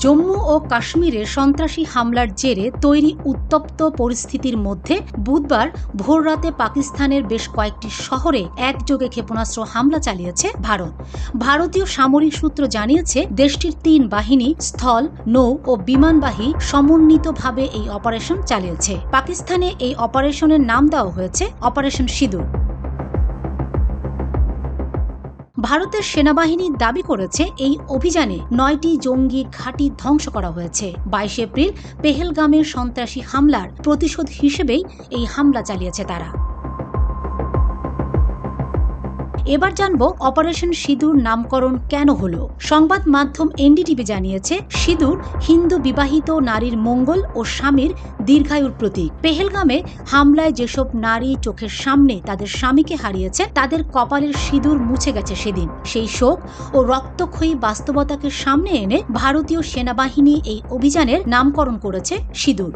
জম্মু ও কাশ্মীরের সন্ত্রাসী হামলার জেরে তৈরি উত্তপ্ত পরিস্থিতির মধ্যে বুধবার ভোররাতে পাকিস্তানের বেশ কয়েকটি শহরে একযোগে ক্ষেপণাস্ত্র হামলা চালিয়েছে ভারত। ভারতীয় সামরিক সূত্র জানিয়েছে, দেশটির ৩ বাহিনী স্থল, নৌ ও বিমানবাহী সমন্বিতভাবে এই অপারেশন চালিয়েছে। পাকিস্তানে এই অপারেশনের নাম দেওয়া হয়েছে অপারেশন সিঁদুর। ভারতের সেনাবাহিনী দাবি করেছে, এই অভিযানে ৯টি জঙ্গি ঘাঁটি ধ্বংস করা হয়েছে। ২২ এপ্রিল পেহেলগামের সন্ত্রাসী হামলার প্রতিশোধ হিসেবেই এই হামলা চালিয়েছে তারা। এবার জানব অপারেশন সিঁদুর নামকরণ কেন হলো। সংবাদ মাধ্যম এনডিটিভি জানিয়েছে, সিঁদুর হিন্দু বিবাহিত নারীর মঙ্গল ও স্বামীর দীর্ঘায়ুর প্রতীক। পেহেলগামে হামলায় যেসব নারী চোখের সামনে তাদের স্বামীকে হারিয়েছে, তাদের কপালের সিঁদুর মুছে গেছে সেদিন। সেই শোক ও রক্তক্ষয়ী বাস্তবতাকে সামনে এনে ভারতীয় সেনাবাহিনী এই অভিযানের নামকরণ করেছে সিঁদুর।